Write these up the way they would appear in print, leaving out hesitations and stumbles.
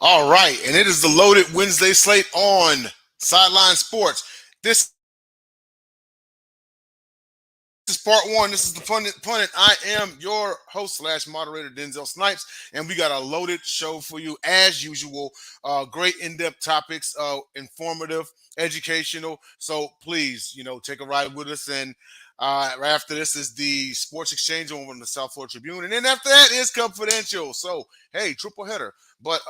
All right, and it is the loaded Wednesday slate on Sideline Sports. This is part one. This is the Pundit. I am your host / moderator, Denzel Snipes, and we got a loaded show for you as usual. Great in-depth topics, informative, educational. So please, take a ride with us. And right after this is the Sports Exchange on the South Florida Tribune, and then after that is Confidential. So hey, triple header. But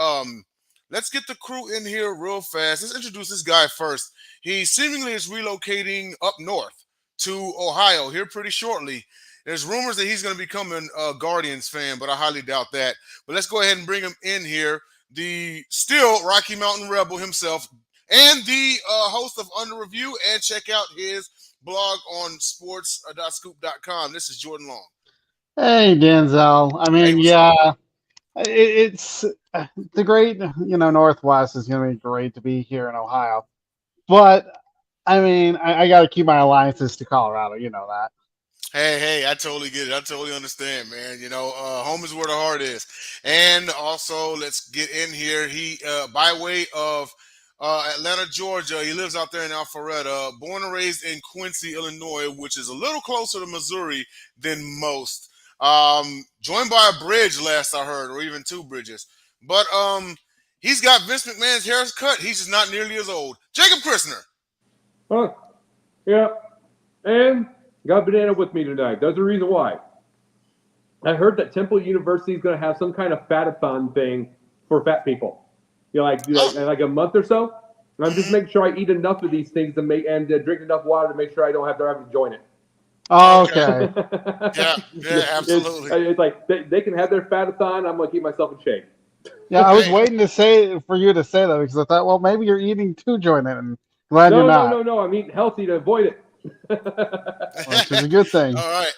let's get the crew in here real fast. Let's introduce this guy first. He seemingly is relocating up north to Ohio here pretty shortly. There's rumors that he's going to become a Guardians fan, but I highly doubt that. But let's go ahead and bring him in here. The still Rocky Mountain Rebel himself and the host of Under Review, and check out his blog on sports.scoop.com. This is Jordan Long. Hey, Denzel. I mean, Hey, yeah, it's the great, Northwest is going to be great to be here in Ohio. But, I mean, I got to keep my alliances to Colorado. You know that. Hey, I totally get it. I totally understand, man. Home is where the heart is. And also, let's get in here. He, by way of Atlanta, Georgia, he lives out there in Alpharetta, born and raised in Quincy, Illinois, which is a little closer to Missouri than most. Joined by a bridge, last I heard, or even two bridges. But he's got Vince McMahon's haircut. He's just not nearly as old. Jacob Christner. Huh. Yeah. And got Banana with me tonight. There's a reason why. I heard that Temple University is going to have some kind of fat-a-thon thing for fat people. Like a month or so. And I'm just making sure I eat enough of these things and drink enough water to make sure I don't have to join it. Oh, okay. Yeah, absolutely. It's like they can have their fat-a-thon. I'm going to keep myself in shape. Yeah, I was waiting for you to say that because I thought, well, maybe you're eating to join it, and glad you're not. No. I'm eating healthy to avoid it. Which is a good thing. All right,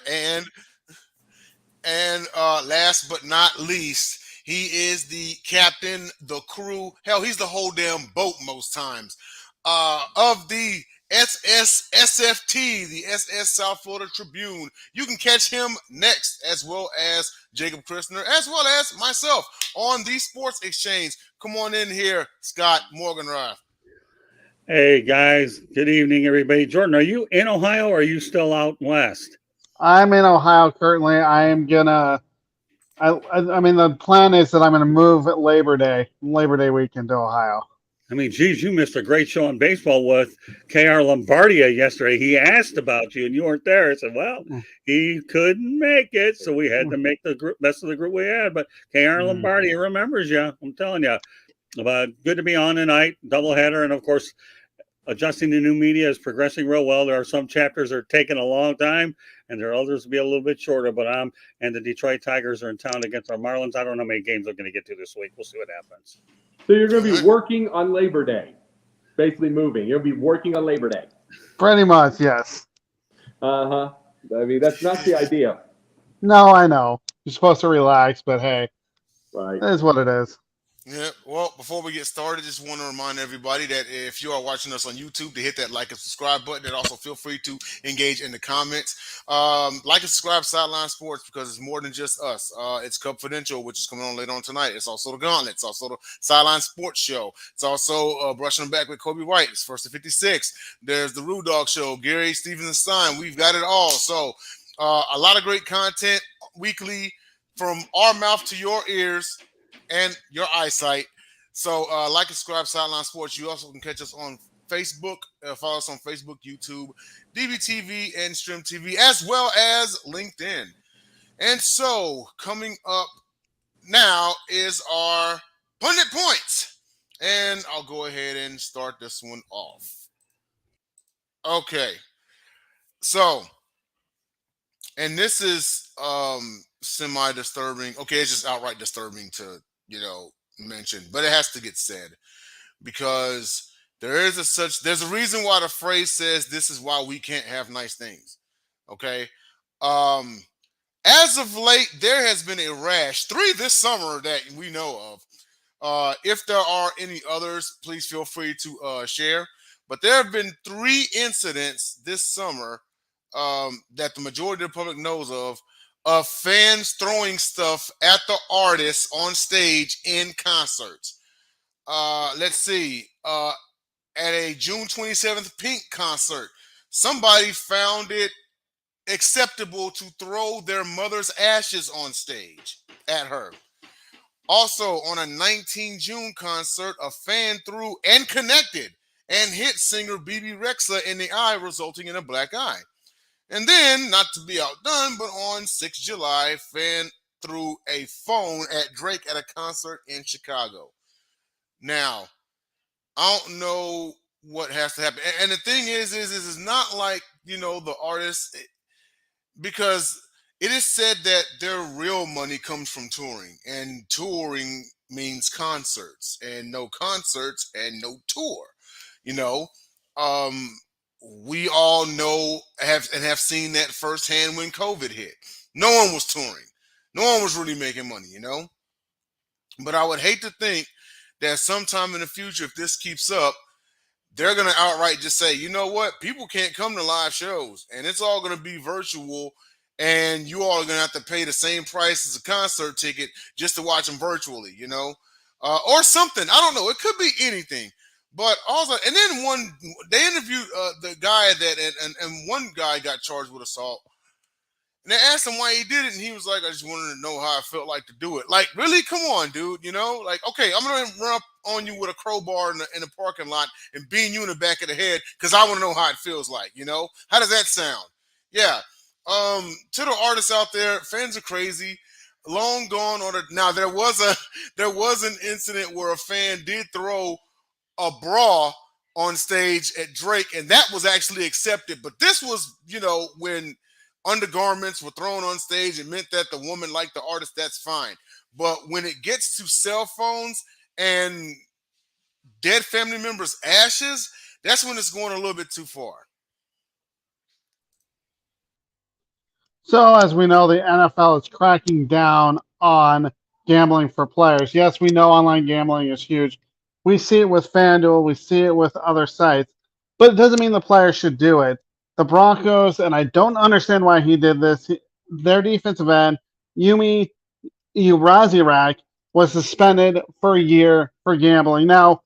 and last but not least, he is the captain, the crew. Hell, he's the whole damn boat most times. Of the SSFT, the SS South Florida Tribune. You can catch him next, as well as Jacob Christner, as well as myself on the Sports Exchange. Come on in here, Scott Morganroth. Hey, guys. Good evening, everybody. Jordan, are you in Ohio or are you still out west? I'm in Ohio currently. I am gonna. I mean, the plan is that I'm gonna move at Labor Day weekend to Ohio. I mean, geez, you missed a great show on baseball with K.R. Lombardia yesterday. He asked about you, and you weren't there. I said, well, he couldn't make it, so we had to make the best of the group we had. But K.R. Lombardia remembers you. I'm telling you. But good to be on tonight, doubleheader, and, of course, adjusting to new media is progressing real well. There are some chapters that are taking a long time, and there are others will be a little bit shorter. But and the Detroit Tigers are in town against our Marlins. I don't know how many games they're going to get to this week. We'll see what happens. So you're going to be working on Labor Day, basically moving. You'll be working on Labor Day. Pretty much, yes. I mean, that's not the idea. No, I know. You're supposed to relax, but hey, right. It is what it is. Yeah, well, before we get started, just want to remind everybody that if you are watching us on YouTube, to hit that like and subscribe button, and also feel free to engage in the comments. Like and subscribe Sideline Sports because it's more than just us. It's Confidential, which is coming on later on tonight. It's also the Gauntlet. It's also the Sideline Sports Show. It's also Brushing Them Back with Kobe White. It's First to 56. There's the Rude Dog Show, Gary Stevens Stein. We've got it all. So a lot of great content weekly from our mouth to your ears and your eyesight. So like and subscribe Sideline Sports. You also can catch us on Facebook. Follow us on Facebook, YouTube, DBTV, and Stream TV, as well as LinkedIn. And so coming up now is our Pundit Points. And I'll go ahead and start this one off. Okay. So, and this is semi-disturbing. Okay, it's just outright disturbing to mention, but it has to get said because there's a reason why the phrase says this is why we can't have nice things. Okay. As of late, there has been a rash, 3 this summer that we know of. If there are any others, please feel free to share. But there have been 3 incidents this summer that the majority of the public knows of fans throwing stuff at the artists on stage in concerts. let's see. At a June 27th Pink concert, somebody found it acceptable to throw their mother's ashes on stage at her. Also, on a 19 June concert, a fan threw and connected and hit singer BB Rexha in the eye, resulting in a black eye. And then, not to be outdone, but on 6 July, fan threw a phone at Drake at a concert in Chicago. Now, I don't know what has to happen. And the thing is it's not like, the artist, because it is said that their real money comes from touring, and touring means concerts, and no concerts and no tour. You know, um, we all know have seen that firsthand when COVID hit. No one was touring, no one was really making money. But I would hate to think that sometime in the future, if this keeps up, they're going to outright just say, you know what, people can't come to live shows and it's all going to be virtual, and you all are going to have to pay the same price as a concert ticket just to watch them virtually, or something. I don't know. It could be anything. But also, and then they interviewed the guy and one guy got charged with assault. And they asked him why he did it, and he was like, I just wanted to know how I felt like to do it. Like, really? Come on, dude. Like, okay, I'm going to run up on you with a crowbar in the parking lot and beat you in the back of the head because I want to know how it feels like, How does that sound? Yeah. To the artists out there, fans are crazy. Long gone on now there was an incident where a fan did throw a bra on stage at Drake, and that was actually accepted. But this was, when undergarments were thrown on stage, it meant that the woman liked the artist, that's fine. But when it gets to cell phones and dead family members' ashes, that's when it's going a little bit too far. So, as we know, the NFL is cracking down on gambling for players. Yes, we know online gambling is huge. We see it with FanDuel, we see it with other sites, but it doesn't mean the players should do it. The Broncos, and I don't understand why he did this, their defensive end, Yumi Urazirak, was suspended for a year for gambling. Now,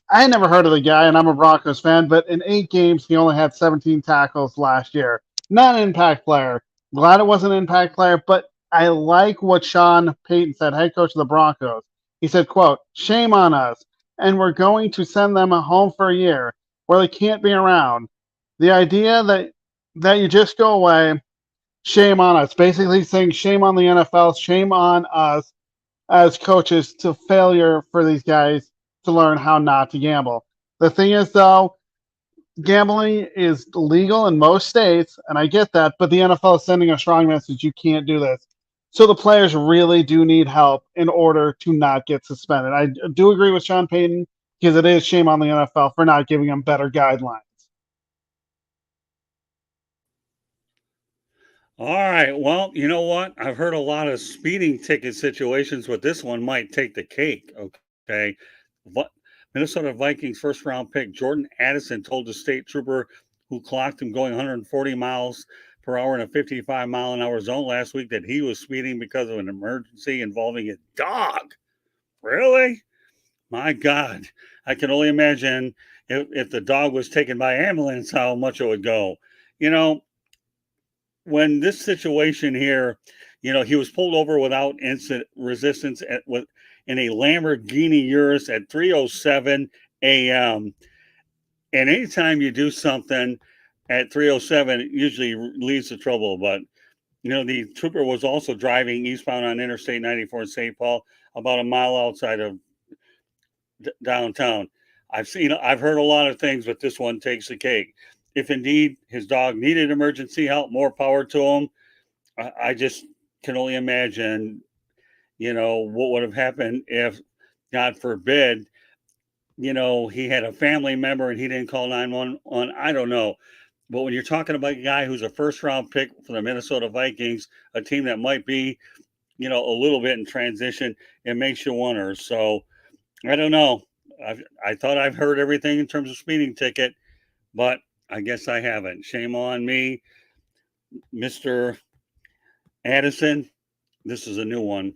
I never heard of the guy, and I'm a Broncos fan, but in 8 games, he only had 17 tackles last year. Not an impact player. Glad it wasn't an impact player, but I like what Sean Payton said, head coach of the Broncos. He said, quote, shame on us, and we're going to send them home for a year where they can't be around. The idea that you just go away, shame on us. Basically saying shame on the NFL, shame on us as coaches to failure for these guys to learn how not to gamble. The thing is, though, gambling is legal in most states, and I get that, but the NFL is sending a strong message you can't do this. So the players really do need help in order to not get suspended. I do agree with Sean Payton because it is shame on the NFL for not giving them better guidelines. All right. Well, you know what? I've heard a lot of speeding ticket situations, but this one might take the cake. Okay. Minnesota Vikings first round pick Jordan Addison told the state trooper who clocked him going 140 miles per hour in a 55-mile-an-hour zone last week that he was speeding because of an emergency involving his dog. Really? My God. I can only imagine if the dog was taken by ambulance, how much it would go. When this situation here, he was pulled over without instant resistance in a Lamborghini Urus at 3:07 a.m. And anytime you do something at 3:07, it usually leads to trouble. But the trooper was also driving eastbound on Interstate 94 in St. Paul, about a mile outside of downtown. I've heard a lot of things, but this one takes the cake. If indeed his dog needed emergency help, more power to him. I just can only imagine, what would have happened if, God forbid, he had a family member and he didn't call 911. I don't know. But when you're talking about a guy who's a first round pick for the Minnesota Vikings, a team that might be, a little bit in transition, it makes you wonder. So I don't know. I thought I've heard everything in terms of speeding ticket, but I guess I haven't. Shame on me, Mr. Addison. This is a new one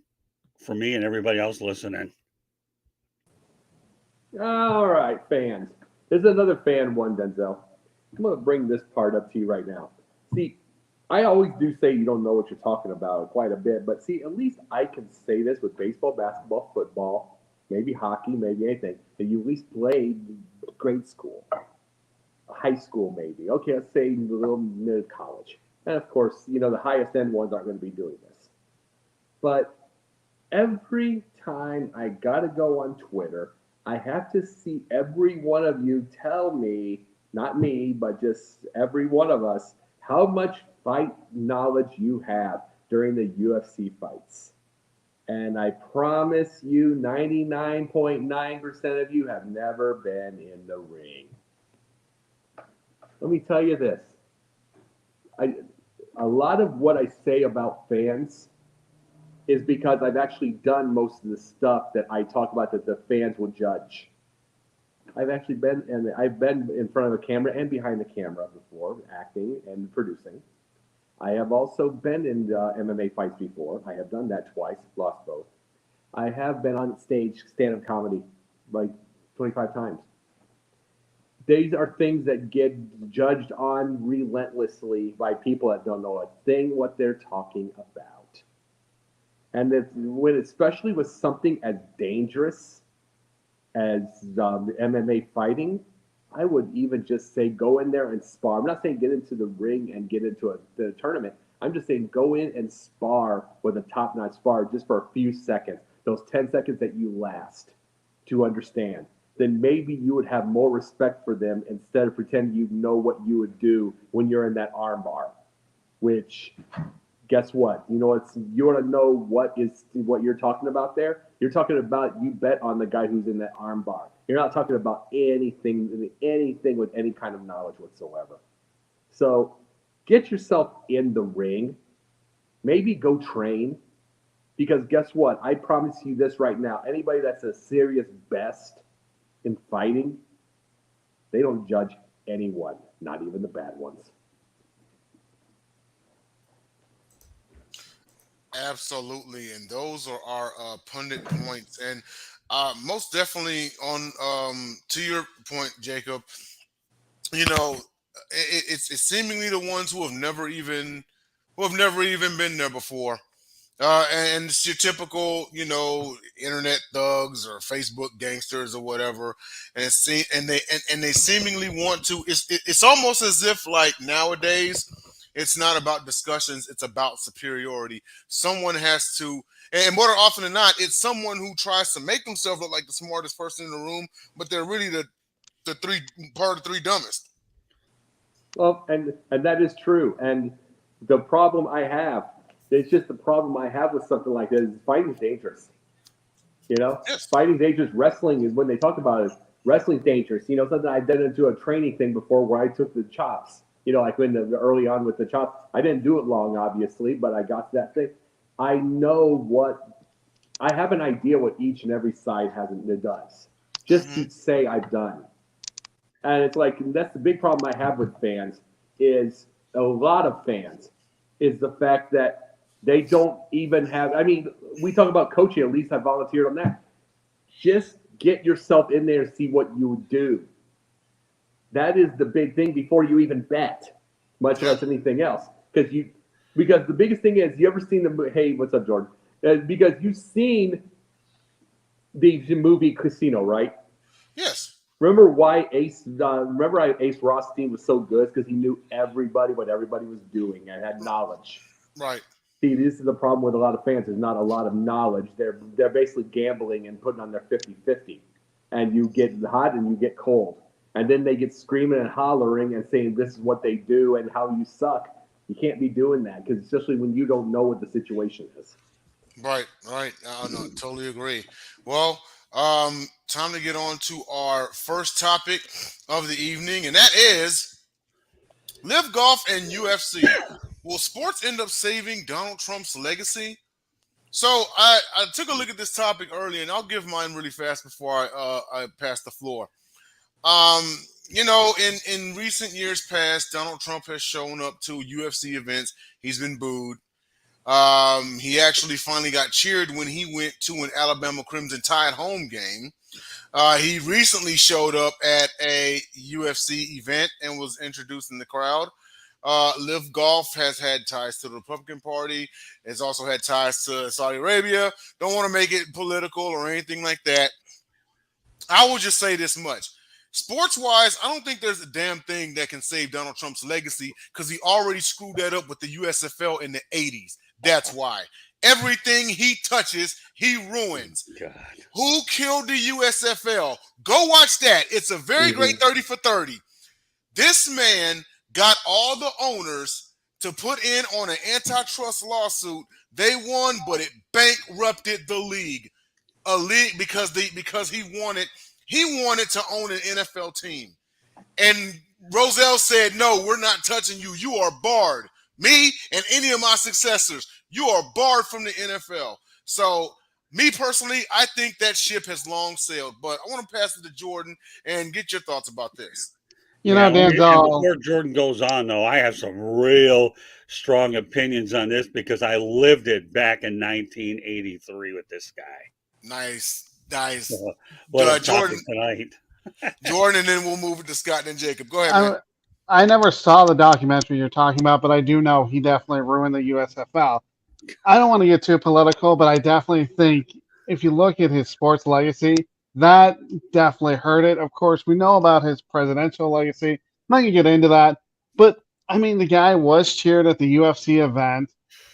for me and everybody else listening. All right, fans. There's another fan one, Denzel. I'm going to bring this part up to you right now. See, I always do say you don't know what you're talking about quite a bit, but see, at least I can say this with baseball, basketball, football, maybe hockey, maybe anything, that you at least played grade school, high school, maybe. Okay, let's say a little mid college. And of course, the highest end ones aren't going to be doing this. But every time I got to go on Twitter, I have to see every one of you tell me, not me, but just every one of us, how much fight knowledge you have during the UFC fights. And I promise you, 99.9% of you have never been in the ring. Let me tell you this. A lot of what I say about fans is because I've actually done most of the stuff that I talk about that the fans will judge. I've been in front of a camera and behind the camera before, acting and producing. I have also been in MMA fights before. I have done that twice, lost both. I have been on stage, stand-up comedy, like 25 times. These are things that get judged on relentlessly by people that don't know a thing what they're talking about. And especially with something as dangerous as MMA fighting, I would even just say go in there and spar. I'm not saying get into the ring and get into the tournament. I'm just saying go in and spar with a top-notch spar just for a few seconds, those 10 seconds that you last to understand. Then maybe you would have more respect for them instead of pretending you know what you would do when you're in that arm bar, which guess what? You want to know what you're talking about there? You're talking about you bet on the guy who's in that arm bar. You're not talking about anything with any kind of knowledge whatsoever. So get yourself in the ring. Maybe go train. Because guess what? I promise you this right now. Anybody that's a serious best in fighting, they don't judge anyone, not even the bad ones. Absolutely, and those are our pundit points, and most definitely on to your point, Jacob. You know, it's seemingly the ones who have never even been there before. And it's your typical, internet thugs or Facebook gangsters or whatever, and they seemingly want to. It's almost as if like nowadays, it's not about discussions; it's about superiority. Someone has to, and more often than not, it's someone who tries to make themselves look like the smartest person in the room, but they're really the three dumbest. Well, and that is true. And the problem I have, it's just the problem I have with something like that is fighting's dangerous. Yes, Fighting's dangerous. Wrestling is when they talk about it. Wrestling's dangerous. Something I did into a training thing before where I took the chops. Like when early on with the chops, I didn't do it long, obviously, but I got to that thing. I have an idea what each and every side does, just hmm to say I've done. And it's like that's the big problem I have with fans is a lot of fans is the fact that they don't even have. I mean, we talk about coaching. At least I volunteered on that. Just get yourself in there and see what you do. That is the big thing before you even bet, much yeah, less anything else. Because the biggest thing is you ever seen the hey, what's up, Jordan? Because you've seen the movie Casino, right? yes, Remember why Ace Rothstein was so good? Because he knew everybody, what everybody was doing, and had knowledge. right. See, this is the problem with a lot of fans. There's not a lot of knowledge. They're basically gambling and putting on their 50-50. And you get hot and you get cold. And then they get screaming and hollering and saying this is what they do and how you suck. You can't be doing that because especially when you don't know what the situation is. Right, right. No, totally agree. Well, time to get on to our first topic of the evening, and that is Live Golf and UFC. Will sports end up saving Donald Trump's legacy? So I took a look at this topic earlier, and I'll give mine really fast before I pass the floor. Um, in recent years past, Donald Trump has shown up to UFC events. He's been booed. He actually finally got cheered when he went to an Alabama Crimson Tide home game. He recently showed up at a UFC event and was introduced in the crowd. LIV Golf has had ties to the Republican Party. Has also had ties to Saudi Arabia. Don't want to make it political or anything like that. I will just say this much. Sports-wise, I don't think there's a damn thing that can save Donald Trump's legacy because he already screwed that up with the USFL in the 80s. That's why. Everything he touches, he ruins. God. Who killed the USFL? Go watch that. It's a very great 30 for 30. This man got all the owners to put in on an antitrust lawsuit. They won, but it bankrupted the league. A league because he wanted to own an NFL team. And Roselle said, "No, we're not touching you. You are barred. Me and any of my successors, you are barred from the NFL." So, me personally, I think that ship has long sailed. But I want to pass it to Jordan and get your thoughts about this. You know, Denzel. Before Jordan goes on, though, I have some real strong opinions on this because I lived it back in 1983 with this guy. Nice. What a Jordan topic tonight. Jordan, and then we'll move it to Scott and Jacob. Go ahead, man. I never saw the documentary you're talking about, but I do know he definitely ruined the USFL. I don't want to get too political, but I definitely think if you look at his sports legacy, that definitely hurt it. Of course, we know about his presidential legacy. I'm not going to get into that. But, I mean, the guy was cheered at the UFC event,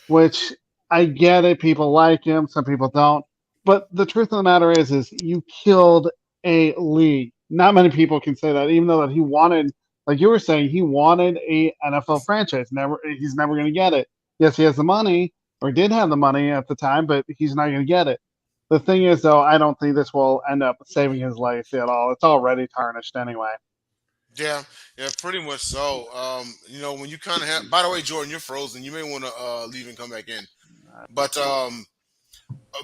which I get it. People like him. Some people don't. But the truth of the matter is you killed a league. Not many people can say that, even though that he wanted, like you were saying, he wanted a NFL franchise. He's never going to get it. Yes, he has the money, or did have the money at the time, but he's not going to get it. The thing is, though, I don't think this will end up saving his legacy at all. It's already tarnished anyway. Yeah, pretty much so. When you kind of have. By the way, Jordan, you're frozen. You may want to leave and come back in.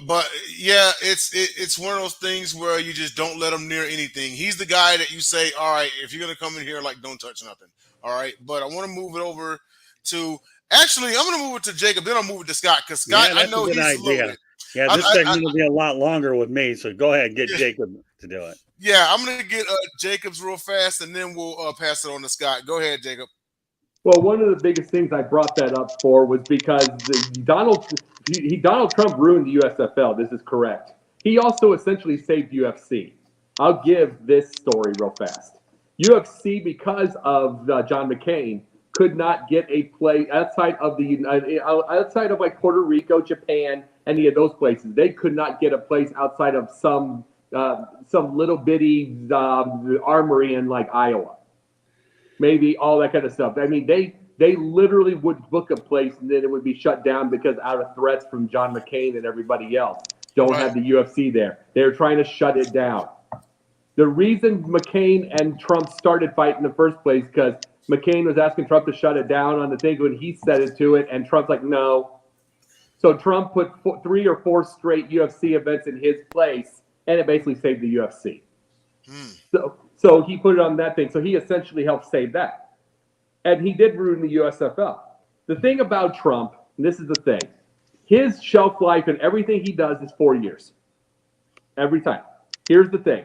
But yeah, it's one of those things where you just don't let him near anything. He's the guy that you say, all right, if you're gonna come in here, like, don't touch nothing. All right, but I want to move it over to. Actually, I'm gonna move it to Jacob. Then I'll move it to Scott because Scott, I know he's loaded. Yeah, this segment will be a lot longer with me, so go ahead and get Jacob to do it. Yeah, I'm going to get Jacob's real fast, and then we'll pass it on to Scott. Go ahead, Jacob. Well, one of the biggest things I brought that up for was because Donald Trump ruined the USFL. This is correct. He also essentially saved UFC. I'll give this story real fast. UFC, because of John McCain, could not get a play outside of like Puerto Rico, Japan, any of those places. They could not get a place outside of some little bitty armory in like Iowa, maybe all that kind of stuff. I mean, they literally would book a place and then it would be shut down because out of threats from John McCain and everybody else. Don't have the UFC there. They're trying to shut it down. The reason McCain and Trump started fighting in the first place because McCain was asking Trump to shut it down on the thing when he said it to it, and Trump's like, no. So Trump put 3 or 4 straight UFC events in his place, and it basically saved the UFC. So he put it on that thing. So he essentially helped save that. And he did ruin the USFL. The thing about Trump, and this is the thing, his shelf life and everything he does is 4 years. Every time. Here's the thing.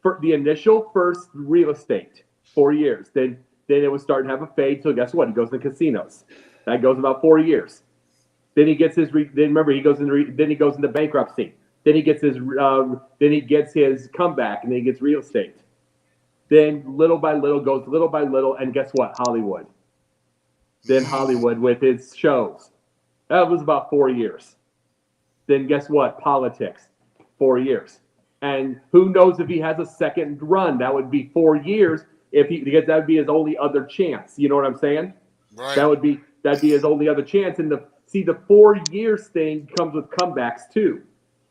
For the initial first real estate, 4 years. Then it would start to have a fade. So guess what? He goes to casinos. That goes about 4 years. Then he gets his. Then he goes into bankruptcy. Then he gets his comeback, and then he gets real estate. Then little by little, and guess what? Hollywood. Then Hollywood with his shows. That was about 4 years. Then guess what? Politics. 4 years. And who knows if he has a second run? That would be 4 years because that would be his only other chance. You know what I'm saying? Right. That'd be his only other chance. And the 4 years thing comes with comebacks too.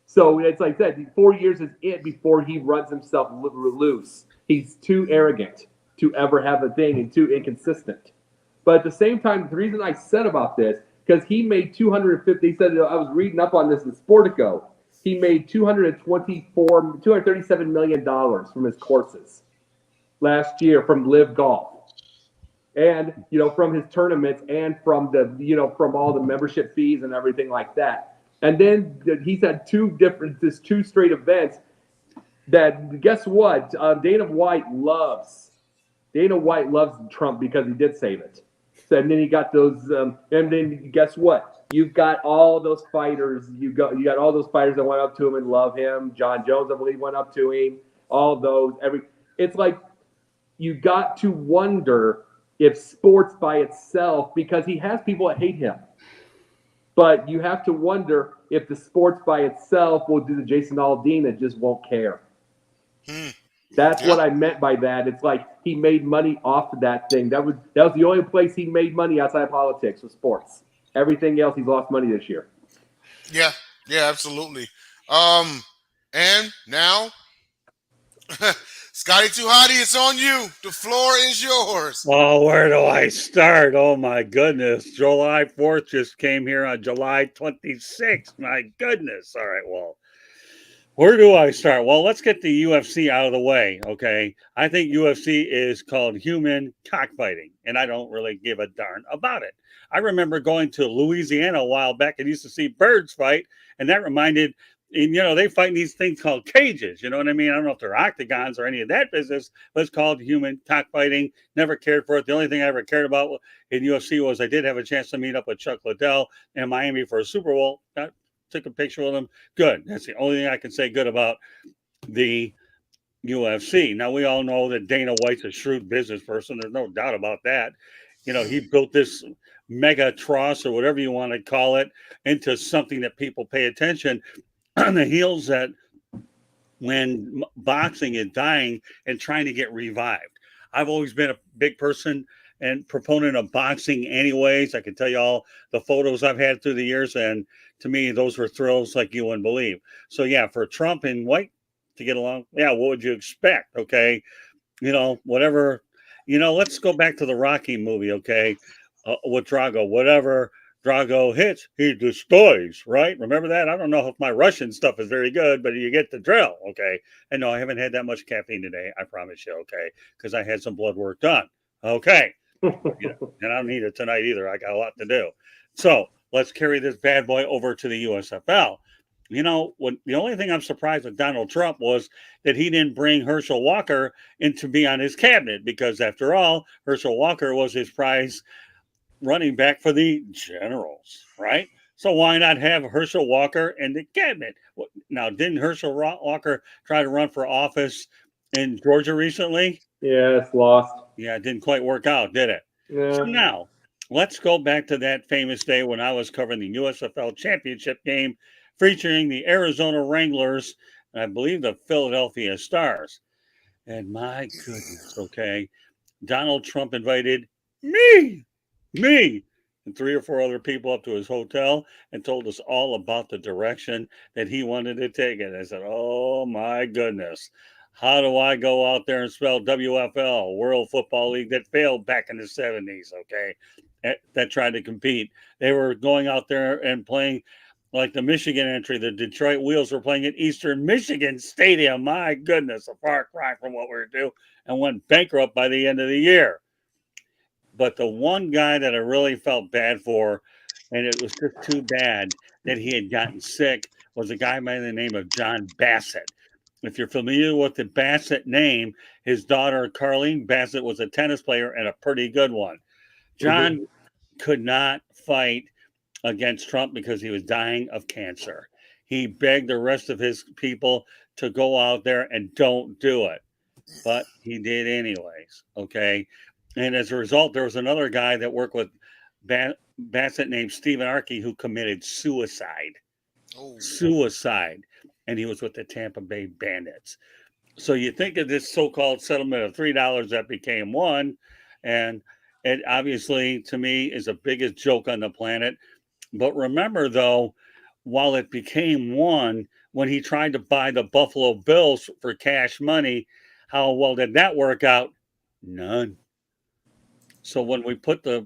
So it's like that. 4 years is it before he runs himself loose. He's too arrogant to ever have a thing and too inconsistent. But at the same time, the reason I said about this, because he made 250. He said, I was reading up on this in Sportico. He made $237 million from his courses last year from LIV Golf. and from his tournaments and from the from all the membership fees and everything like that. And then he's had two straight events that, guess what? Dana White loves Trump because he did save it. So, and then he got those, and then guess what? You've got all those fighters. You got all those fighters that went up to him and love him. John Jones, I believe, went up to him. All those, it's like you got to wonder if sports by itself, because he has people that hate him, but you have to wonder if the sports by itself will do the Jason Aldean that just won't care. That's what I meant by that. It's like he made money off of that thing. That was the only place he made money outside of politics was sports. Everything else, he's lost money this year. Yeah, absolutely. And now, Scotty Too Hottie, it's on you. The floor is yours. Oh, where do I start? Oh, my goodness. July 4th just came here on July 26th. My goodness. All right, well, where do I start? Well, let's get the UFC out of the way, okay? I think UFC is called human cockfighting, and I don't really give a darn about it. I remember going to Louisiana a while back and used to see birds fight, and that reminded, they fight in these things called cages, you know what I mean? I don't know if they're octagons or any of that business, but it's called human cockfighting. Never cared for it. The only thing I ever cared about in UFC was I did have a chance to meet up with Chuck Liddell in Miami for a Super Bowl. Took a picture with him. Good. That's the only thing I can say good about the UFC. Now, we all know that Dana White's a shrewd business person. There's no doubt about that. He built this mega tross or whatever you want to call it into something that people pay attention on the heels that when boxing is dying and trying to get revived. I've always been a big person and proponent of boxing anyways. I can tell you all the photos I've had through the years, and to me, those were thrills like you wouldn't believe. So, yeah, for Trump and White to get along, yeah, what would you expect, okay? Whatever. Let's go back to the Rocky movie, okay, with Drago. Whatever Drago hits, he destroys, right? Remember that? I don't know if my Russian stuff is very good, but you get the drill, okay? And no, I haven't had that much caffeine today, I promise you, okay, because I had some blood work done, okay? And I don't need it tonight either. I got a lot to do. So let's carry this bad boy over to the USFL. The only thing I'm surprised with Donald Trump was that he didn't bring Herschel Walker in to be on his cabinet, because after all, Herschel Walker was his prize running back for the Generals, right? So why not have Herschel Walker in the cabinet? Now, didn't Herschel Walker try to run for office in Georgia recently? Yeah, it's lost. Yeah, it didn't quite work out, did it? Yeah. So now, let's go back to that famous day when I was covering the USFL championship game featuring the Arizona Wranglers and I believe the Philadelphia Stars. And my goodness, okay, Donald Trump invited me, and 3 or 4 other people up to his hotel and told us all about the direction that he wanted to take it. I said, oh my goodness. How do I go out there and spell WFL, World Football League, that failed back in the 70s, okay, that tried to compete? They were going out there and playing like the Michigan entry. The Detroit Wheels were playing at Eastern Michigan Stadium. My goodness, a far cry from what we were doing, and went bankrupt by the end of the year. But the one guy that I really felt bad for, and it was just too bad that he had gotten sick, was a guy by the name of John Bassett. If you're familiar with the Bassett name, his daughter, Carlene Bassett, was a tennis player and a pretty good one. John could not fight against Trump because he was dying of cancer. He begged the rest of his people to go out there and don't do it. But he did anyways, okay? And as a result, there was another guy that worked with Bassett named Stephen Arkey who committed suicide. Suicide. And he was with the Tampa Bay Bandits. So you think of this so-called settlement of $3 that became $1, and it obviously, to me, is the biggest joke on the planet. But remember, though, while it became $1, when he tried to buy the Buffalo Bills for cash money, how well did that work out? None. So when we put the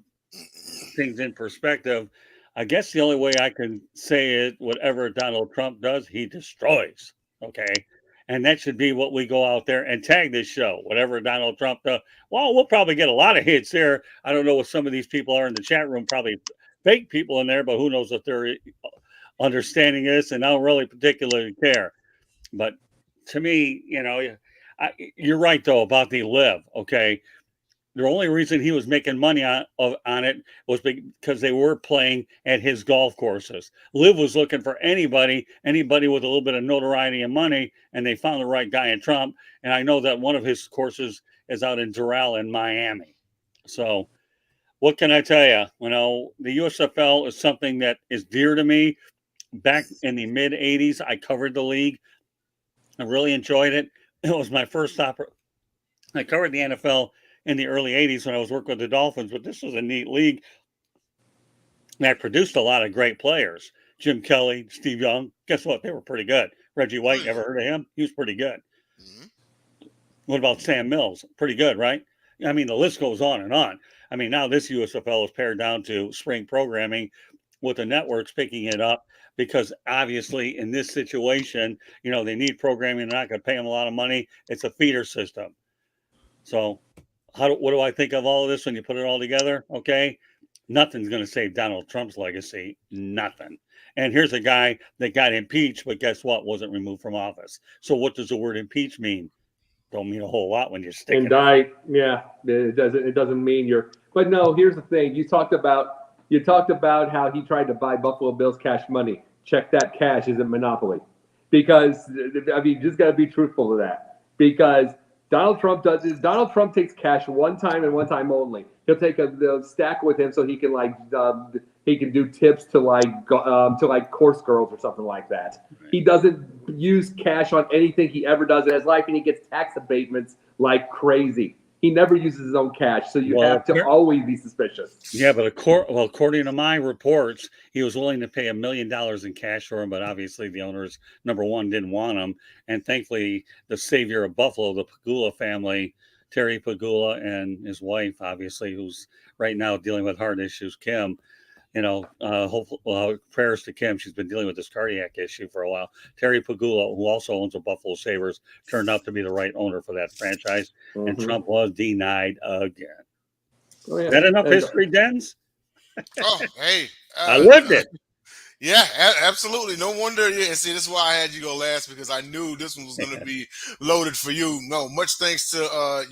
things in perspective, I guess the only way I can say it, whatever Donald Trump does, he destroys, okay? And that should be what we go out there and tag this show, whatever Donald Trump does. Well, we'll probably get a lot of hits there. I don't know what some of these people are in the chat room, probably fake people in there, but who knows if they're understanding this, and I don't really particularly care. But to me, you're right, though, about the LIV, okay? The only reason he was making money on it was because they were playing at his golf courses. LIV was looking for anybody with a little bit of notoriety and money, and they found the right guy in Trump. And I know that one of his courses is out in Doral in Miami. So what can I tell you? The USFL is something that is dear to me. Back in the mid-'80s, I covered the league. I really enjoyed it. It was my first stop. I covered the NFL in the early 80s when I was working with the Dolphins, but this was a neat league that produced a lot of great players. Jim Kelly, Steve Young, guess what? They were pretty good. Reggie White, ever heard of him? He was pretty good. Mm-hmm. What about Sam Mills? Pretty good, right? I mean, the list goes on and on. I mean, now this USFL is pared down to spring programming with the networks picking it up because obviously in this situation, they need programming. They're not going to pay them a lot of money. It's a feeder system. So what do I think of all of this when you put it all together? Okay, nothing's going to save Donald Trump's legacy. Nothing. And here's a guy that got impeached, but guess what? Wasn't removed from office. So what does the word impeach mean? Don't mean a whole lot when you stick it. Indict, yeah. It doesn't mean you're. But no, here's the thing. You talked about how he tried to buy Buffalo Bills cash money. Check that cash isn't monopoly, because you just got to be truthful to that. Because Donald Trump takes cash one time and one time only. He'll take a stack with him so he can do tips to course girls or something like that. Right. He doesn't use cash on anything he ever does in his life, and he gets tax abatements like crazy. He never uses his own cash, so you have to always be suspicious. Yeah, but according to my reports, he was willing to pay $1 million in cash for him, but obviously the owners, number one, didn't want him. And thankfully, the savior of Buffalo, the Pegula family, Terry Pegula and his wife, obviously, who's right now dealing with heart issues, Kim, prayers to Kim. She's been dealing with this cardiac issue for a while. Terry Pegula, who also owns the Buffalo Sabres, turned out to be the right owner for that franchise, and Trump was denied again. Oh, yeah. Is that enough history, Dens? Oh, hey. I lived it. Yeah, absolutely. No wonder. Yeah, see, this is why I had you go last, because I knew this one was going to be loaded for you. No, much thanks to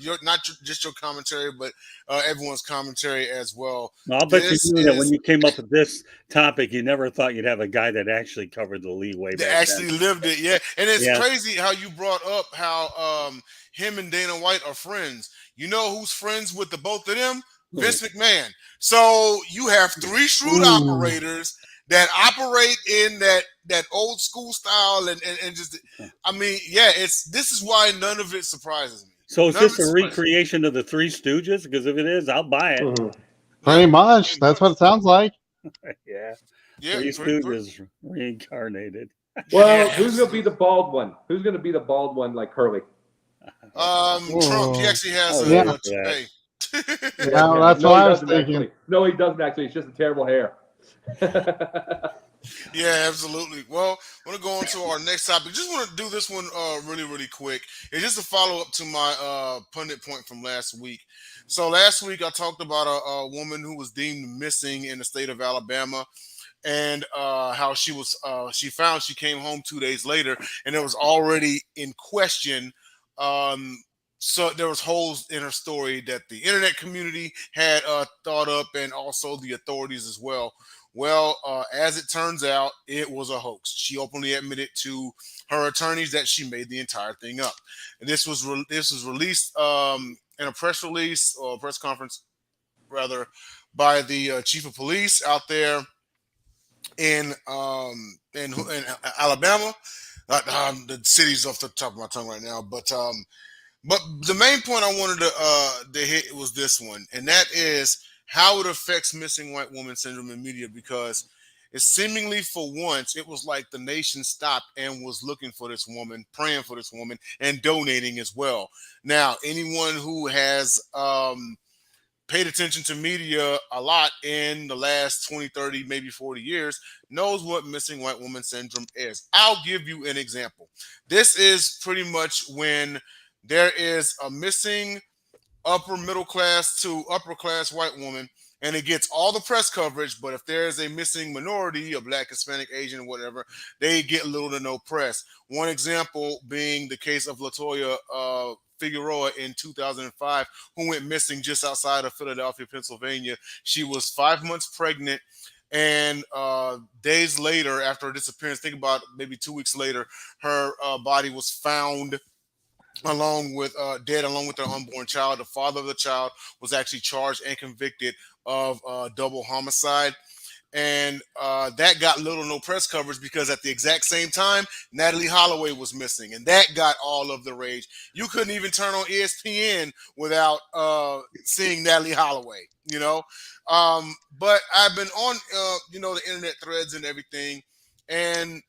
just your commentary, but everyone's commentary as well. I'll bet you knew that when you came up with this topic, you never thought you'd have a guy that actually covered the league way back then. Actually lived it, yeah. And it's crazy how you brought up how him and Dana White are friends. You know who's friends with the both of them? Vince McMahon. So you have three shrewd operators that operate in that old school style and just, I mean, yeah, this is why none of it surprises me. So is this a recreation of the Three Stooges? Because if it is, I'll buy it. Pretty much. That's what it sounds like. Yeah. Three Stooges reincarnated. Well, who's going to be the bald one? Who's going to be the bald one like Curly? Trump. He actually has toupee. No, that's what I was thinking. Actually. No, he doesn't actually. It's just a terrible hair. Yeah, absolutely. Well, I want to go on to our next topic. Just want to do this one really, really quick. It's just a follow-up to my pundit point from last week. So last week I talked about a woman who was deemed missing in the state of Alabama, and how she came home 2 days later, and it was already in question. So there was holes in her story that the internet community had thought up, and also the authorities as well. Well, as it turns out, it was a hoax. She openly admitted to her attorneys that she made the entire thing up. And this was released in a press release or press conference, rather, by the chief of police out there in Alabama. The city's off the top of my tongue right now, but the main point I wanted to hit was this one, and that is how it affects missing white woman syndrome in media, because it's seemingly for once it was like the nation stopped and was looking for this woman, praying for this woman, and donating as well. Now, anyone who has paid attention to media a lot in the last 20, 30, maybe 40 years knows what missing white woman syndrome is. I'll give you an example. This is pretty much when there is a missing upper middle class to upper class white woman, and it gets all the press coverage. But if there is a missing minority, a black, Hispanic, Asian, whatever, they get little to no press. One example being the case of Latoya Figueroa in 2005, who went missing just outside of Philadelphia, Pennsylvania. She was 5 months pregnant. And days later, after her disappearance, think about maybe 2 weeks later, her body was found along with dead along with their unborn child. The father of the child was actually charged and convicted of double homicide. And that got little or no press coverage because at the exact same time, Natalie Holloway was missing, and that got all of the rage. You couldn't even turn on ESPN without seeing Natalie Holloway, you know. But I've been on, the internet threads and everything, and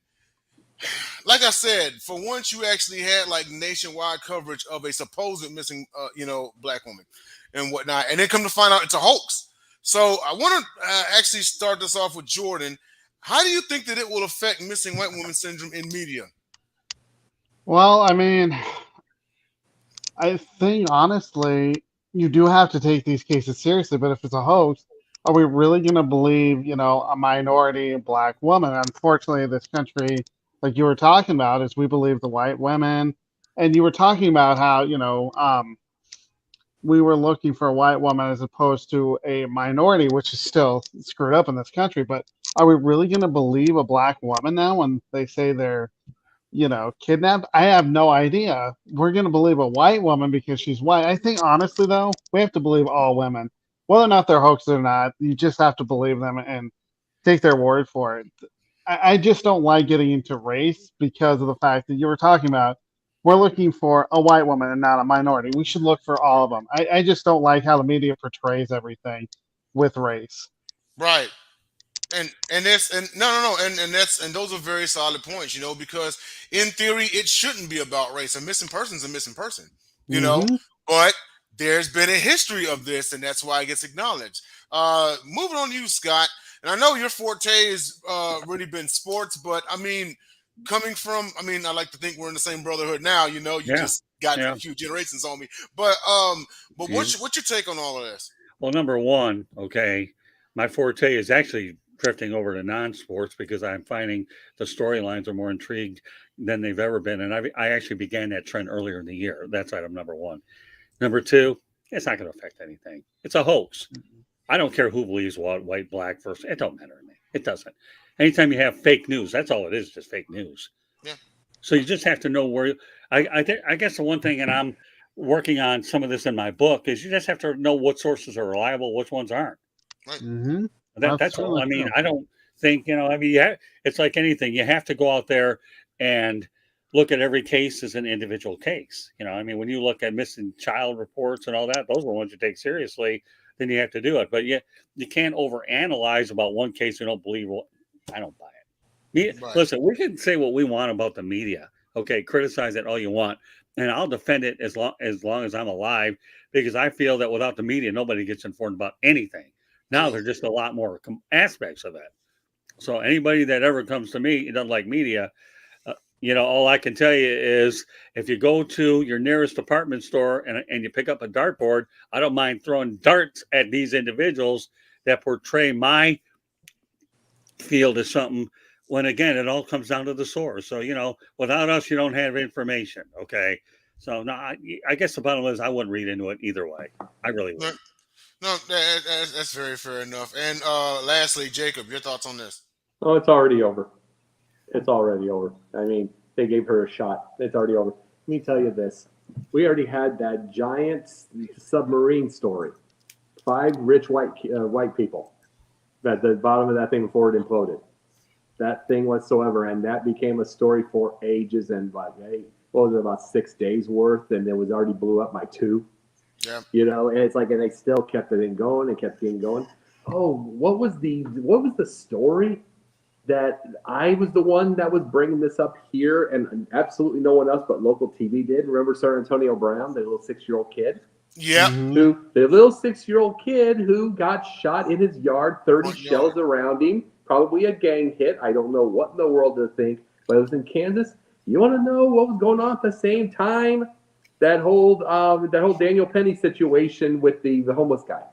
like I said, for once you actually had like nationwide coverage of a supposed missing, black woman and whatnot, and then come to find out it's a hoax. So I want to actually start this off with Jordan. How do you think that it will affect missing white woman syndrome in media? Well, I mean, I think honestly, you do have to take these cases seriously. But if it's a hoax, are we really going to believe, a minority black woman? Unfortunately, this country, like you were talking about, is we believe the white women. And you were talking about how, we were looking for a white woman as opposed to a minority, which is still screwed up in this country. But are we really going to believe a black woman now when they say they're, kidnapped? I have no idea. We're going to believe a white woman because she's white. I think, honestly, though, we have to believe all women. Whether or not they're hoaxes or not, you just have to believe them and take their word for it. I just don't like getting into race because of the fact that you were talking about we're looking for a white woman and not a minority. We should look for all of them. I just don't like how the media portrays everything with race. Right. And this and no and that's and those are very solid points, because in theory it shouldn't be about race. A missing person's a missing person, Mm-hmm. but there's been a history of this, and that's why it gets acknowledged. Moving on to you, Scott, and I know your forte has really been sports, but I mean, I like to think we're in the same brotherhood now. You just got a few generations on me, but what's your take on all of this? Well, number one, okay, my forte is actually drifting over to non-sports because I'm finding the storylines are more intrigued than they've ever been, and I actually began that trend earlier in the year. That's item number one. Number two, it's not going to affect anything. It's a hoax. I don't care who believes what, white, black, first. It don't matter to me. It doesn't. Anytime you have fake news, that's all it is, just fake news. Yeah. So you just have to know where. I guess the one thing, and I'm working on some of this in my book, is you just have to know what sources are reliable, which ones aren't. Right. Mm-hmm. That's all. I mean, I don't think, it's like anything. You have to go out there and look at every case as an individual case. When you look at missing child reports and all that, those are the ones you take seriously, then you have to do it. But you can't overanalyze about one case and don't believe. Well, I don't buy it. Right. Listen, we can say what we want about the media. Okay, criticize it all you want. And I'll defend it as long as I'm alive, because I feel that without the media, nobody gets informed about anything. Now there's just a lot more aspects of it. So anybody that ever comes to me, doesn't like media, all I can tell you is if you go to your nearest department store and you pick up a dartboard, I don't mind throwing darts at these individuals that portray my field as something, when again, it all comes down to the source. So, without us, you don't have information. Okay. So no, I guess the bottom line is I wouldn't read into it either way. I really wouldn't. No, that's very fair enough. And lastly, Jacob, your thoughts on this? Oh, it's already over. It's already over. I mean, they gave her a shot. It's already over. Let me tell you this. We already had that giant submarine story. 5 rich white people at the bottom of that thing before it imploded. That thing whatsoever. And that became a story for ages. And what was it, about 6 days worth? And it was already blew up by 2. Yeah. And it's like, and they still kept it going and kept it going. Oh, what was the story? That I was the one that was bringing this up here, and absolutely no one else but local TV did. Remember Sir Antonio Brown, the little 6-year-old kid? Yeah. Who the little 6-year-old kid who got shot in his yard, 30 shells around him, probably a gang hit. I don't know what in the world to think, but it was in Kansas. You want to know what was going on at the same time? That whole Daniel Penny situation with the homeless guy.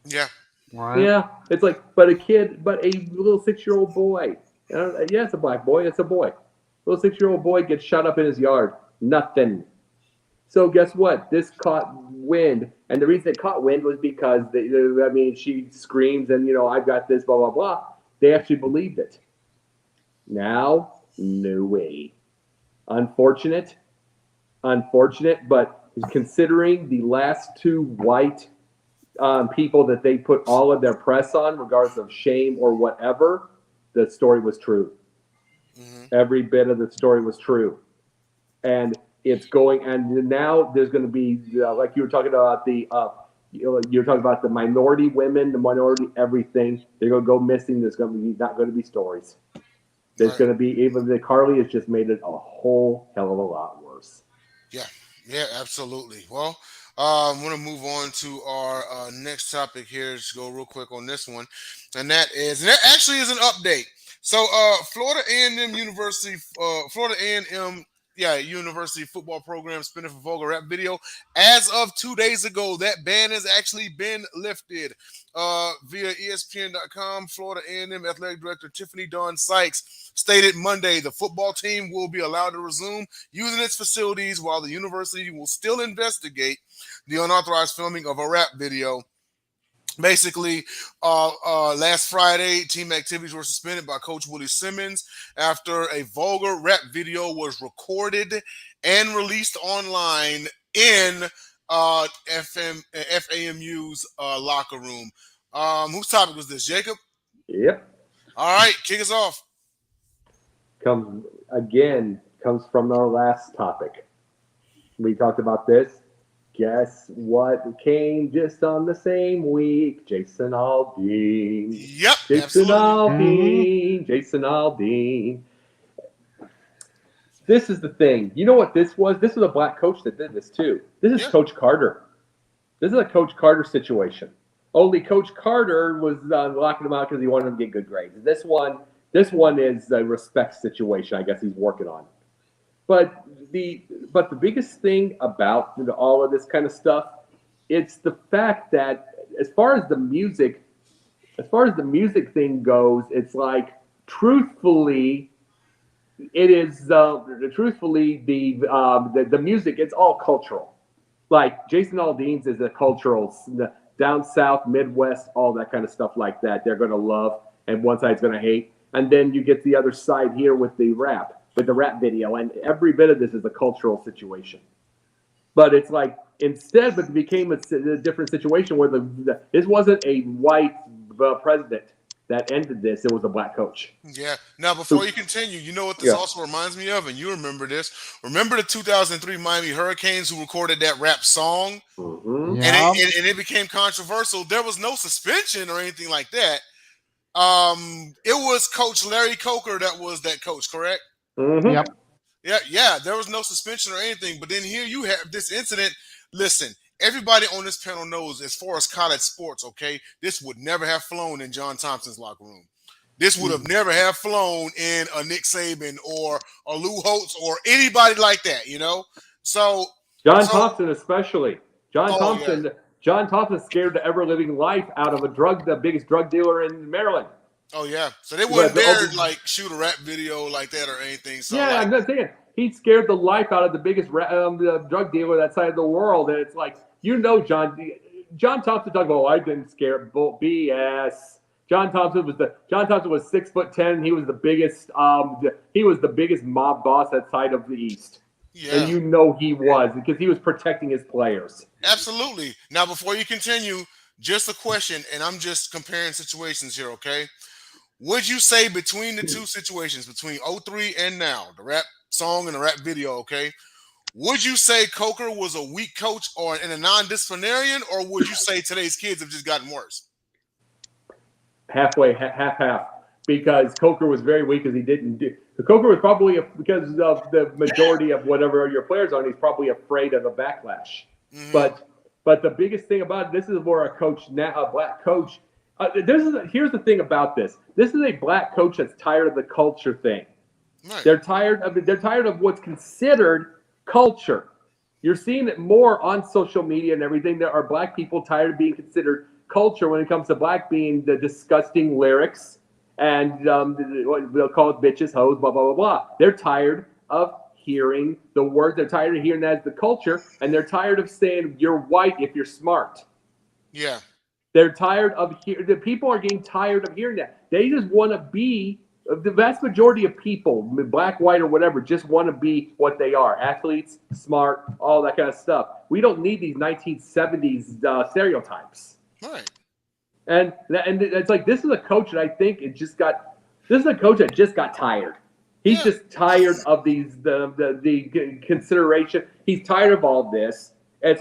Yeah. Right. Yeah, it's like, but a little 6-year-old boy. Yeah, it's a black boy. It's a boy. Little 6-year-old boy gets shot up in his yard. Nothing. So guess what? This caught wind, and the reason it caught wind was because she screams and I've got this, blah blah blah. They actually believed it. Now, no way. Unfortunate, but considering the last two white people that they put all of their press on, regardless of shame or whatever, the story was true. Mm-hmm. Every bit of the story was true, and it's going. And now there's going to be like you were talking about you're talking about the minority women, the minority everything. They're going to go missing. There's going to be not going to be stories. There's going to be even the Carly has just made it a whole hell of a lot worse. Yeah, absolutely. Well, I'm going to move on to our next topic here. Just go real quick on this one, and that actually is an update. So, Florida A&M University football program spinning for vulgar rap video. As of 2 days ago, that ban has actually been lifted. Via ESPN.com, Florida A&M athletic director Tiffany Dawn Sykes stated Monday the football team will be allowed to resume using its facilities while the university will still investigate the unauthorized filming of a rap video. Basically, last Friday, team activities were suspended by Coach Willie Simmons after a vulgar rap video was recorded and released online in FAMU's locker room. Whose topic was this, Jacob? Yep. All right, kick us off. Comes from our last topic. We talked about this. Guess what came just on the same week? Jason Aldean. Yep. Jason Aldean. This is the thing. You know what this was? This was a black coach that did this too. This is Coach Carter. This is a Coach Carter situation. Only Coach Carter was locking him out because he wanted him to get good grades. This one is a respect situation. I guess he's working on. But the biggest thing about all of this kind of stuff, it's the fact that as far as the music thing goes, it's like truthfully, it is the music. It's all cultural. Like Jason Aldean's is a cultural, down south, Midwest, all that kind of stuff like that. They're going to love, and one side's going to hate, and then you get the other side here with the rap. With the rap video, and every bit of this is a cultural situation. But it's like but it became a different situation where this wasn't a white president that ended this; it was a black coach. Yeah. Now, before you continue, you know what this also reminds me of, and you remember this. Remember the 2003 Miami Hurricanes who recorded that rap song, and it became controversial. There was no suspension or anything like that. It was Coach Larry Coker that was that coach, correct? Mm-hmm. Yep. Yeah. There was no suspension or anything. But then here you have this incident. Listen, everybody on this panel knows as far as college sports, okay, this would never have flown in John Thompson's locker room. This would have never have flown in a Nick Saban or a Lou Holtz or anybody like that, So John Thompson especially. John Thompson scared the ever-living life out of the biggest drug dealer in Maryland. Oh, yeah. So they wouldn't dare, shoot a rap video like that or anything. So, yeah, I'm not saying. He scared the life out of the biggest drug dealer that side of the world. And it's like, John Thompson talking about, I didn't scare BS. John Thompson was 6'10". He was the biggest mob boss that side of the East. Yeah. And he was because he was protecting his players. Absolutely. Now, before you continue, just a question, and I'm just comparing situations here, okay? Would you say between the two situations, between 03 and now, the rap song and the rap video, okay, would you say Coker was a weak coach and a non-disciplinarian, or would you say today's kids have just gotten worse? Halfway, half. Because Coker was very weak because he didn't do. Coker was probably because of the majority of whatever your players are, he's probably afraid of a backlash. Mm-hmm. But But the biggest thing about it, this is where a black coach. Here's the thing about this. This is a black coach that's tired of the culture thing. Right. They're tired of what's considered culture. You're seeing it more on social media and everything. There are black people tired of being considered culture when it comes to black being the disgusting lyrics and they'll call it bitches, hoes, blah, blah, blah, blah. They're tired of hearing the word. They're tired of hearing that as the culture, and they're tired of saying you're white if you're smart. Yeah. They're tired of the people are getting tired of hearing that. They just want to be the vast majority of people, black, white, or whatever, just want to be what they are: athletes, smart, all that kind of stuff. We don't need these 1970s stereotypes. Right. And it's like this is a coach that I think this is a coach that just got tired. He's just tired of the consideration. He's tired of all this. And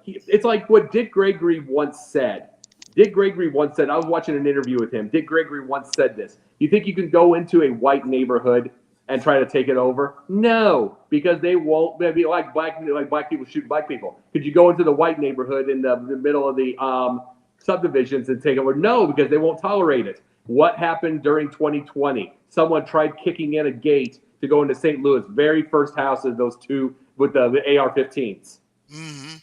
it's like what Dick Gregory once said. Dick Gregory once said, I was watching an interview with him. Dick Gregory once said this. You think you can go into a white neighborhood and try to take it over? No, because they won't. They'll be like black people shoot black people. Could you go into the white neighborhood in the middle of the subdivisions and take over? No, because they won't tolerate it. What happened during 2020? Someone tried kicking in a gate to go into St. Louis. Very first house of those two with the AR-15s. Mm-hmm.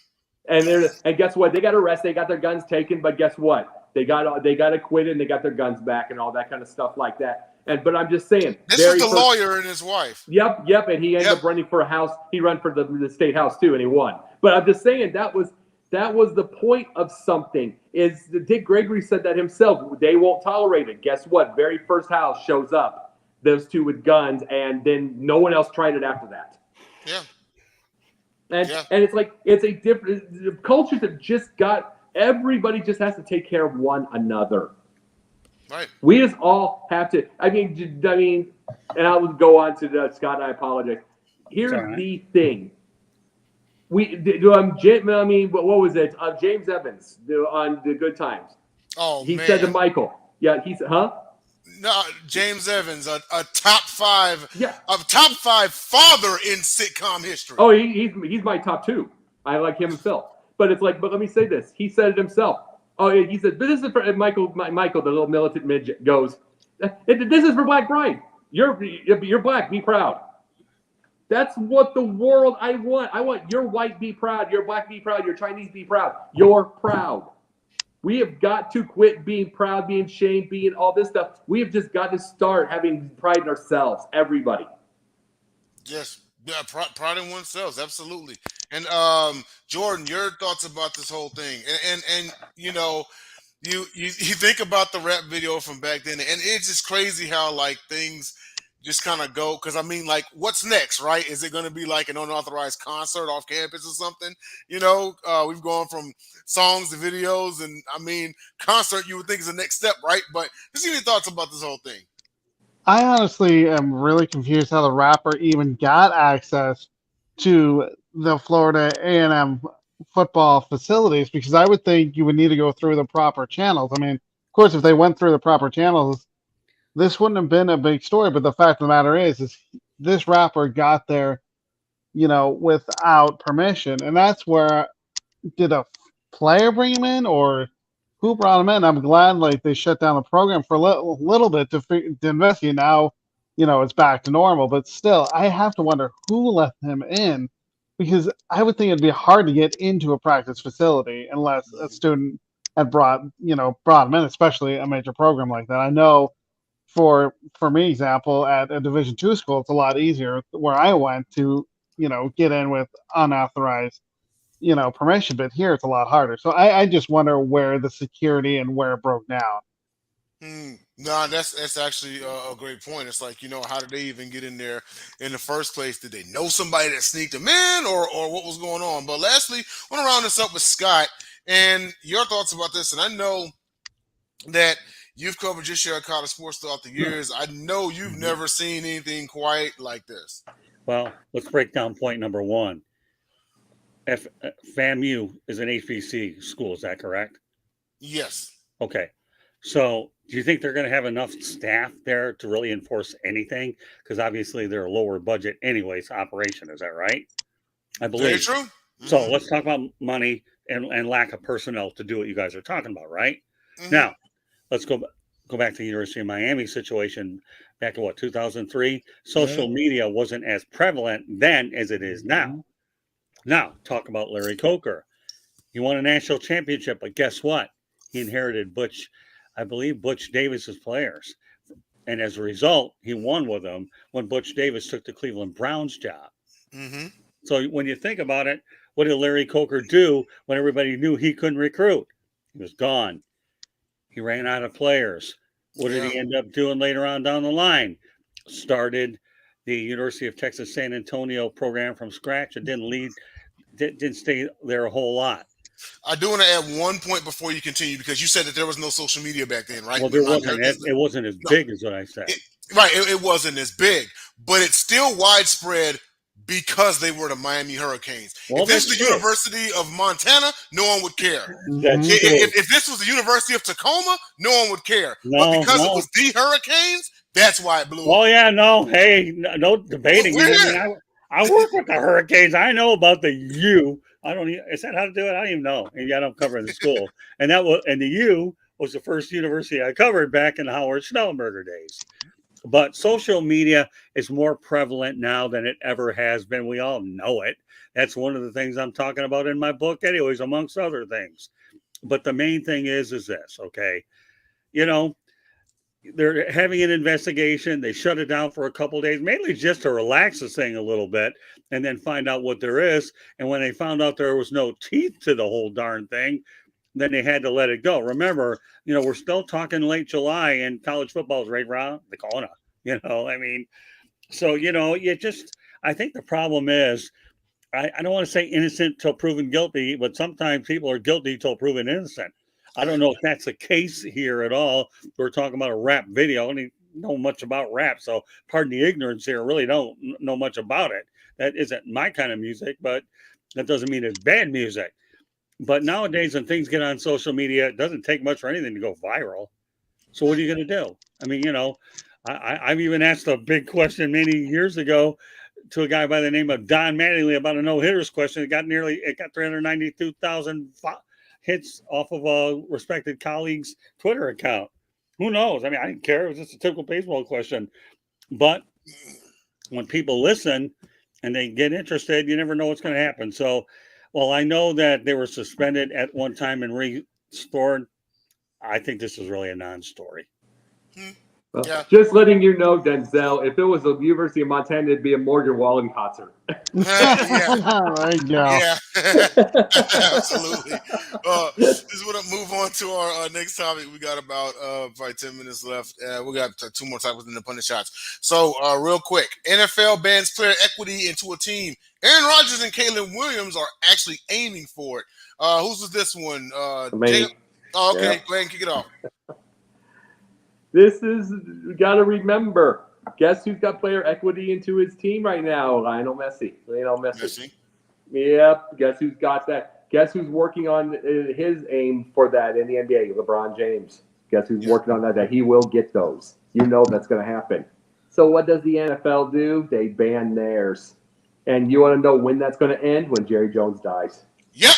And guess what? They got arrested. They got their guns taken. But guess what? They got acquitted and they got their guns back and all that kind of stuff like that. But I'm just saying. This is the lawyer and his wife. Yep. And he ended up running for a house. He ran for the state house too, and he won. But I'm just saying that was the point of something. Is Dick Gregory said that himself. They won't tolerate it. Guess what? Very first house shows up. Those two with guns, and then no one else tried it after that. Yeah. And it's like it's a different cultures that just got everybody just has to take care of one another. Right. We just all have to. I mean, and I would go on to Scott. I apologize. Here's the thing. What was it? James Evans on the Good Times. Oh, he man. said to Michael. Yeah, he said, huh? No, James Evans, a top five, Yeah. a top five father in sitcom history. Oh, he's my top two. I like him and Phil. But it's like, but let me say this. He said it himself. Oh, he said, but this is for Michael, the little militant midget, goes, this is for Black Pride. You're black, be proud. That's what the world I want. I want your white be proud, your black be proud, your Chinese be proud. You're proud. We have got to quit being proud, being shamed, being all this stuff. We have just got to start having pride in ourselves, everybody. Yes. Yeah, pride in oneself, absolutely. And Jordan, your thoughts about this whole thing, and you know, you think about the rap video from back then, and it's just crazy how like things just kind of go. Because I mean, like, what's next, right? Is it going to be like an unauthorized concert off campus or something? You know, we've gone from songs to videos, and I mean, concert you would think is the next step, right? But just give me your thoughts about this whole thing. I honestly am really confused how the rapper even got access to the Florida A&M football facilities, because I would think you would need to go through the proper channels. I mean, of course, if they went through the proper channels, this wouldn't have been a big story. But the fact of the matter is this rapper got there, you know, without permission. And that's where, did a player bring him in, or who brought him in? I'm glad like they shut down the program for a little bit to investigate. Now, you know, it's back to normal, but still, I have to wonder who let him in, because I would think it'd be hard to get into a practice facility unless a student had brought him in, especially a major program like that. I know for me, example, at a Division II school, it's a lot easier where I went to, you know, get in with unauthorized, you know, permission, but here it's a lot harder. So I just wonder where the security and where it broke down. No, that's actually a great point. It's like, you know, how did they even get in there in the first place? Did they know somebody that sneaked them in, or what was going on? But lastly, I want to round this up with Scott and your thoughts about this. And I know that you've covered your share of college sports throughout the years. I know you've never seen anything quite like this. Well, let's break down point number one. FAMU is an HBC school, is that correct? Yes. Okay. So do you think they're going to have enough staff there to really enforce anything? Because obviously they're a lower budget anyways operation. Is that right? I believe. Very true. So let's talk about money and lack of personnel to do what you guys are talking about, right? Mhm. Now, let's go back to the University of Miami situation back in 2003. Social media wasn't as prevalent then as it is now. Now, talk about Larry Coker. He won a national championship, but guess what? He inherited I believe Butch Davis's players. And as a result, he won with them when Butch Davis took the Cleveland Browns job. Mm-hmm. So when you think about it, what did Larry Coker do when everybody knew he couldn't recruit? He was gone. He ran out of players. What did Yeah. he end up doing later on down the line? Started the University of Texas San Antonio program from scratch and didn't stay there a whole lot. I do want to add one point before you continue, because you said that there was no social media back then, right? Well, there wasn't. It wasn't as big as what I said. It wasn't as big, but it's still widespread because they were the Miami Hurricanes. Well, if this that's was the true. University of Montana, no one would care. That's true. If this was the University of Tacoma, no one would care. But because it was the Hurricanes, that's why it blew up. Oh, yeah, no. Hey, no debating. I work with the Hurricanes. I know about the U. I don't even, is that how to do it? I don't even know. And yet I'm covering the school. And the U was the first university I covered back in the Howard Schnellenberger days. But social media is more prevalent now than it ever has been. We all know it. That's one of the things I'm talking about in my book anyways, amongst other things. But the main thing is this, okay? You know, they're having an investigation. They shut it down for a couple of days, mainly just to relax the thing a little bit and then find out what there is. And when they found out there was no teeth to the whole darn thing, then they had to let it go. Remember, we're still talking late July and college football is right around the corner, I mean, so, I think the problem is, I don't want to say innocent till proven guilty, but sometimes people are guilty till proven innocent. I don't know if that's the case here at all. We're talking about a rap video. I don't know much about rap, so pardon the ignorance here. I really don't know much about it. That isn't my kind of music, but that doesn't mean it's bad music. But nowadays, when things get on social media, it doesn't take much for anything to go viral. So what are you going to do? I mean, I've even asked a big question many years ago to a guy by the name of Don Mattingly about a no-hitters question. It got 392,000 hits off of a respected colleague's Twitter account. Who knows? I mean, I didn't care. It was just a typical baseball question. But when people listen and they get interested, you never know what's going to happen. So, well, I know that they were suspended at one time and restored. I think this is really a non-story. Well, just letting you know, Denzel, if it was the University of Montana, it'd be a Morgan Wallen concert. There you go. Yeah, absolutely. Just want to move on to our next topic. We got about probably 10 minutes left. We got two more topics in the Pundit shots. So real quick, NFL bans player equity into a team. Aaron Rodgers and Caleb Williams are actually aiming for it. Whose was this one? Me. Oh, okay. Yeah. Go ahead and kick it off. This is, you got to remember, guess who's got player equity into his team right now? Lionel Messi. Yep. Guess who's got that? Guess who's working on his aim for that in the NBA? LeBron James. Guess who's working on that he will get those. You know that's going to happen. So what does the NFL do? They ban theirs. And you want to know when that's going to end? When Jerry Jones dies. Yep.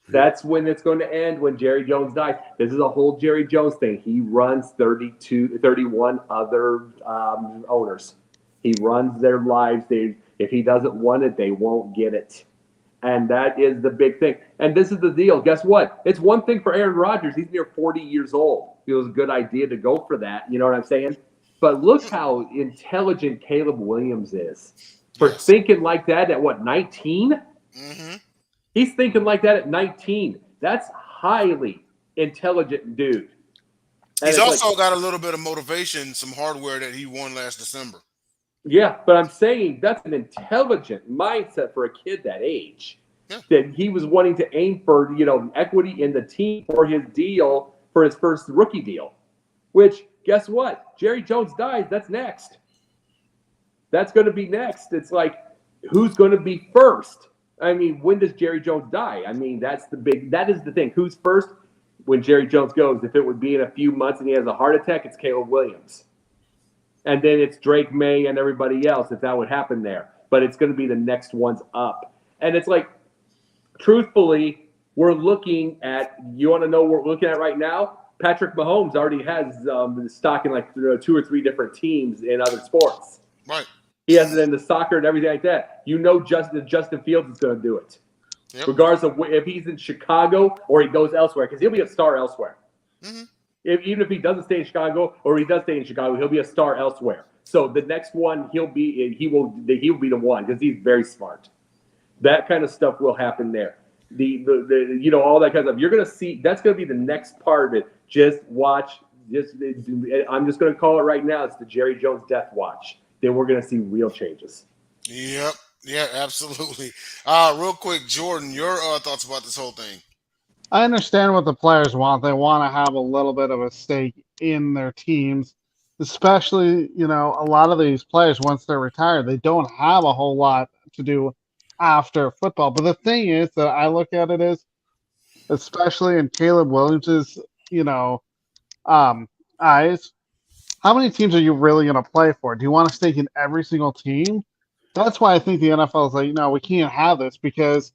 That's when it's going to end, when Jerry Jones dies. This is a whole Jerry Jones thing. He runs 31 other owners. He runs their lives. If he doesn't want it, they won't get it. And that is the big thing. And this is the deal. Guess what? It's one thing for Aaron Rodgers. He's near 40 years old. It was a good idea to go for that. You know what I'm saying? But look how intelligent Caleb Williams is. For thinking like that at, 19? Mm-hmm. He's thinking like that at 19. That's highly intelligent dude. And he's also got a little bit of motivation, some hardware that he won last December. Yeah, but I'm saying that's an intelligent mindset for a kid that age. Yeah. That he was wanting to aim for, equity in the team for his deal, for his first rookie deal. Which, guess what? Jerry Jones dies. That's next. That's going to be next. It's like, who's going to be first? I mean, when does Jerry Jones die? I mean, that is the thing. Who's first when Jerry Jones goes? If it would be in a few months and he has a heart attack, it's Caleb Williams. And then it's Drake May and everybody else if that would happen there. But it's going to be the next ones up. And it's like, truthfully, we're looking at, you want to know what we're looking at right now? Patrick Mahomes already has stock in like 2 or 3 different teams in other sports. Right. He has it in the soccer and everything like that. You know, Justin Fields is going to do it. Yep. Regardless of if he's in Chicago or he goes elsewhere, because he'll be a star elsewhere. Mm-hmm. Even if he doesn't stay in Chicago or he does stay in Chicago, he'll be a star elsewhere. So the next one, he will be the one because he's very smart. That kind of stuff will happen there. The all that kind of stuff. You're going to see, that's going to be the next part of it. Just watch. I'm just going to call it right now. It's the Jerry Jones death watch. Then we're going to see real changes. Yep. Yeah, absolutely. Real quick, Jordan, your thoughts about this whole thing? I understand what the players want. They want to have a little bit of a stake in their teams, especially, a lot of these players, once they're retired, they don't have a whole lot to do after football. But the thing is that I look at it is, especially in Caleb Williams's, eyes, how many teams are you really going to play for? Do you want to stake in every single team? That's why I think the NFL is like, we can't have this because,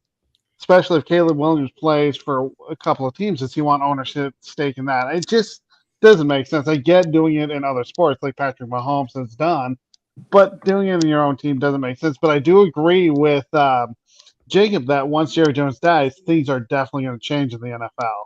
especially if Caleb Williams plays for a couple of teams, does he want ownership stake in that? It just doesn't make sense. I get doing it in other sports like Patrick Mahomes has done, but doing it in your own team doesn't make sense. But I do agree with Jacob that once Jerry Jones dies, things are definitely going to change in the NFL.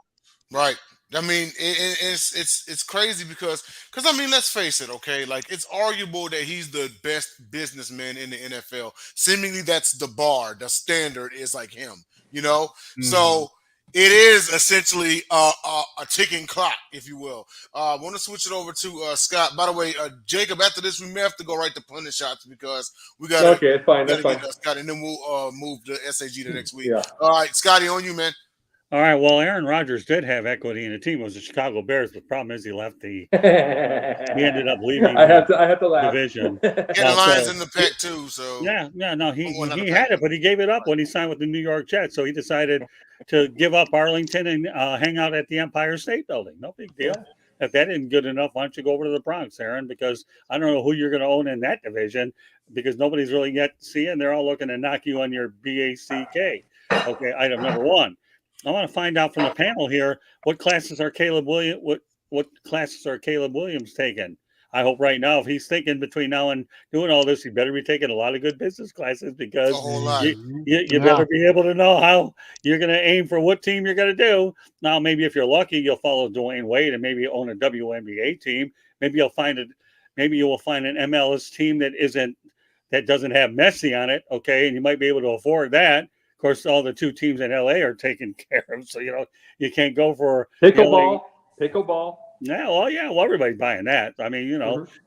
Right. I mean, it's crazy because I mean, let's face it, okay? Like, it's arguable that he's the best businessman in the NFL. Seemingly, that's the bar. The standard is like him, Mm-hmm. So it is essentially a ticking clock, if you will. I want to switch it over to Scott. By the way, Jacob, after this, we may have to go right to Pundit shots because we got okay. It's fine. That's fine. Scott, and then we'll move to SAG the next week. Yeah. All right, Scotty, on you, man. All right. Well, Aaron Rodgers did have equity in the team. It was the Chicago Bears. The problem is he left he ended up leaving. I have to laugh. Division. And the Lions in the pack too. So no, he had it, but he gave it up when he signed with the New York Jets. So he decided to give up Arlington and hang out at the Empire State Building. No big deal. If that isn't good enough, why don't you go over to the Bronx, Aaron? Because I don't know who you're going to own in that division because nobody's really yet seeing. They're all looking to knock you on your BACK. Okay, item number one. I want to find out from the panel here what classes are Caleb Williams taking. I hope right now, if he's thinking between now and doing all this, he better be taking a lot of good business classes because you better be able to know how you're going to aim for what team you're going to do. Now, maybe if you're lucky, you'll follow Dwayne Wade and maybe own a WNBA team. Maybe you will find an MLS team that doesn't have Messi on it. Okay, and you might be able to afford that. Of course, all the 2 teams in LA are taken care of, so you can't go for pickleball. Yeah, well, everybody's buying that. I mean,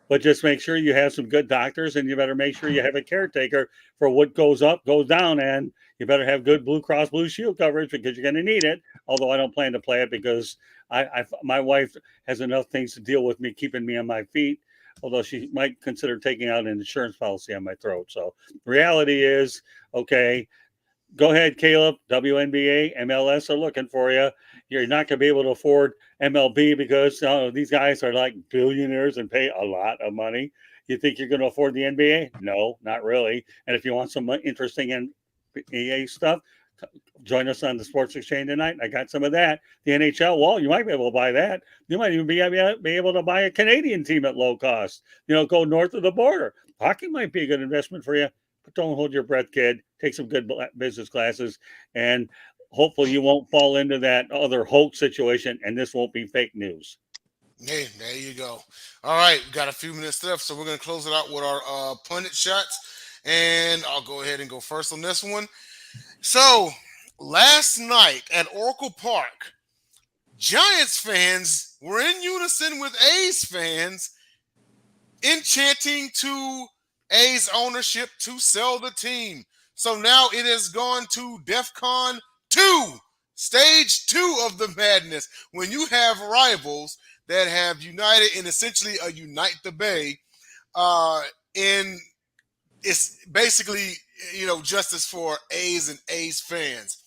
but just make sure you have some good doctors, and you better make sure you have a caretaker for what goes up, goes down, and you better have good Blue Cross Blue Shield coverage because you're going to need it. Although I don't plan to play it because my wife has enough things to deal with me keeping me on my feet. Although she might consider taking out an insurance policy on my throat. So the reality is, okay. Go ahead, Caleb. WNBA, MLS are looking for you. You're not going to be able to afford MLB because these guys are like billionaires and pay a lot of money. You think you're going to afford the NBA? No, not really. And if you want some interesting NBA stuff, join us on the Sports Exchange tonight. I got some of that. The NHL, well, you might be able to buy that. You might even be able to buy a Canadian team at low cost. Go north of the border. Hockey might be a good investment for you. But don't hold your breath, kid. Take some good business classes, and hopefully you won't fall into that other hoax situation, and this won't be fake news. Hey, there you go. All right, we got a few minutes left, so we're going to close it out with our pundit shots, and I'll go ahead and go first on this one. So, last night at Oracle Park, Giants fans were in unison with A's fans in chanting to A's ownership to sell the team. So now it has gone to DEFCON 2, stage 2 of the madness. When you have rivals that have united in essentially a Unite the Bay, in it's basically, justice for A's and A's fans.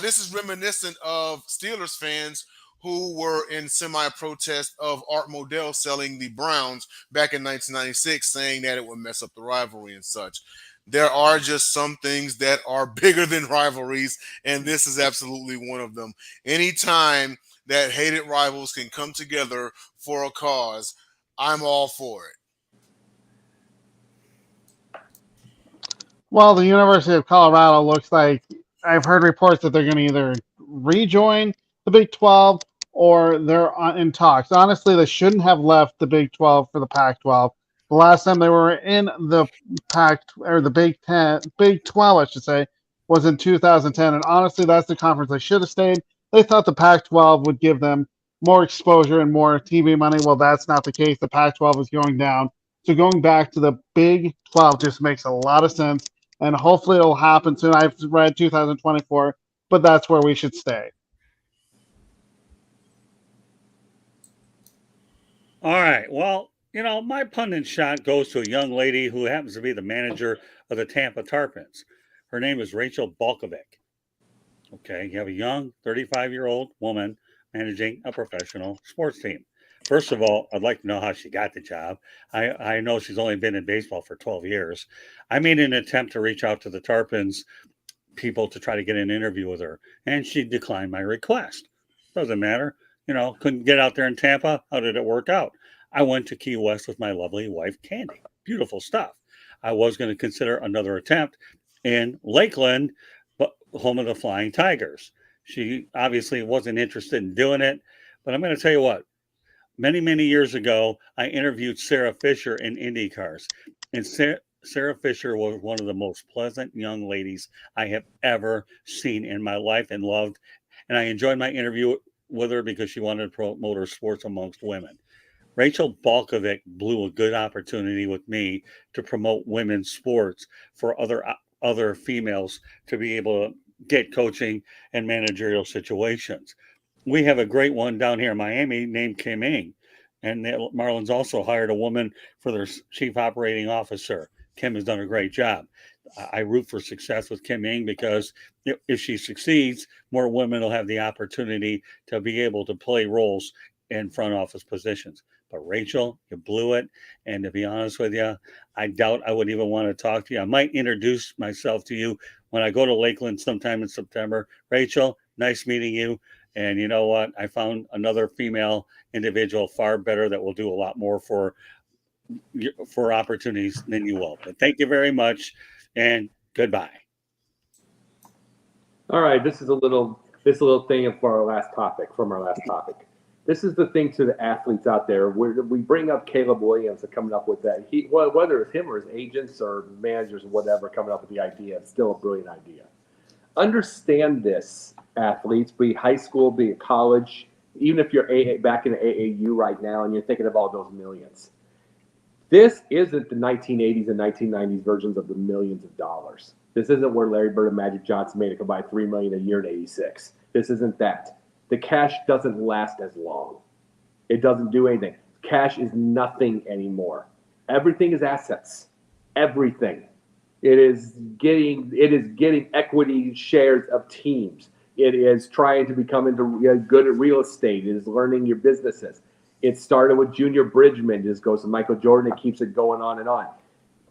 This is reminiscent of Steelers fans who were in semi-protest of Art Modell selling the Browns back in 1996, saying that it would mess up the rivalry and such. there are just some things that are bigger than rivalries, and this is absolutely one of them. Anytime that hated rivals can come together for a cause, I'm all for it. Well, the University of Colorado looks like I've heard reports that they're going to either rejoin the Big 12 or they're in talks. Honestly, they shouldn't have left the Big 12 for the Pac 12. The last time they were in the Pac or the Big 10, Big 12, I should say, was in 2010. And honestly, that's the conference they should have stayed. They thought the Pac 12 would give them more exposure and more TV money. Well, that's not the case. The Pac 12 is going down. So going back to the Big 12 just makes a lot of sense, and hopefully it'll happen soon. I've read 2024, but that's where we should stay. All right. Well, my pundit shot goes to a young lady who happens to be the manager of the Tampa Tarpons. Her name is Rachel Balkovic. Okay, you have a young 35-year-old woman managing a professional sports team. First of all, I'd like to know how she got the job. I know she's only been in baseball for 12 years. I made an attempt to reach out to the Tarpons people to try to get an interview with her, and she declined my request. Doesn't matter. Couldn't get out there in Tampa. How did it work out? I went to Key West with my lovely wife, Candy. Beautiful stuff. I was going to consider another attempt in Lakeland, but home of the Flying Tigers. She obviously wasn't interested in doing it, but I'm going to tell you what. Many, many years ago, I interviewed Sarah Fisher in IndyCars, and Sarah Fisher was one of the most pleasant young ladies I have ever seen in my life and loved. And I enjoyed my interview with her because she wanted to promote motorsports amongst women. Rachel Balkovic blew a good opportunity with me to promote women's sports for other females to be able to get coaching and managerial situations. We have a great one down here in Miami named Kim Ng, and the Marlins also hired a woman for their chief operating officer. Kim has done a great job. I root for success with Kim Ng because if she succeeds, more women will have the opportunity to be able to play roles in front office positions. But Rachel, you blew it. And to be honest with you, I doubt I would even want to talk to you. I might introduce myself to you when I go to Lakeland sometime in September. Rachel, nice meeting you. And you know what? I found another female individual far better that will do a lot more for opportunities than you will. But thank you very much, and goodbye. All right, this is a little thing for our last topic. This is the thing to the athletes out there. We bring up Caleb Williams and coming up with that. Whether it's him or his agents or managers or whatever coming up with the idea, it's still a brilliant idea. Understand this, athletes, be high school, be college, even if you're back in the AAU right now and you're thinking of all those millions. This isn't the 1980s and 1990s versions of the millions of dollars. This isn't where Larry Bird and Magic Johnson made a combined $3 million a year in '86. This isn't that. The cash doesn't last as long. It doesn't do anything. Cash is nothing anymore. Everything is assets. Everything. It is getting equity shares of teams. It is trying to become good at real estate. It is learning your businesses. It started with Junior Bridgman. It just goes to Michael Jordan. It keeps it going on and on.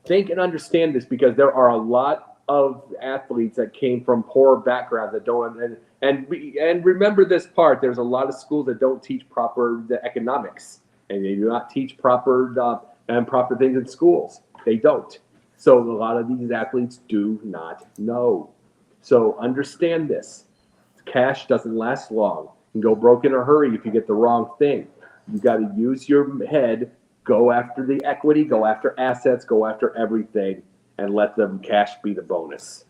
Think and understand this, because there are a lot of athletes that came from poor backgrounds that don't and remember this part. There's a lot of schools that don't teach proper economics, and they do not teach proper things in schools. They don't. So a lot of these athletes do not know. So understand this. Cash doesn't last long. You can go broke in a hurry if you get the wrong thing. You got to use your head, go after the equity, go after assets, go after everything, and let them cash be the bonus.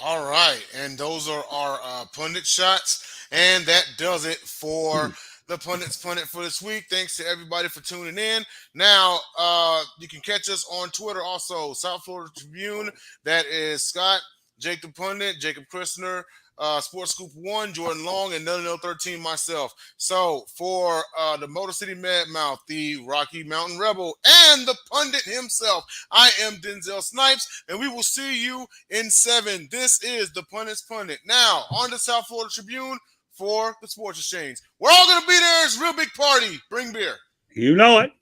All right, and those are our pundit shots, and that does it for the Pundit's Pundit for this week. Thanks to everybody for tuning in. Now, you can catch us on Twitter also, South Florida Tribune. That is Scott, Jake the Pundit, Jacob Christner, Sports Scoop 1, Jordan Long, and 013 myself. So for the Motor City Madmouth, the Rocky Mountain Rebel, and the Pundit himself, I am Denzel Snipes, and we will see you in 7. This is the Pundit's Pundit. Now, on to South Florida Tribune for the Sports Exchange. We're all going to be there. It's a real big party. Bring beer. You know it.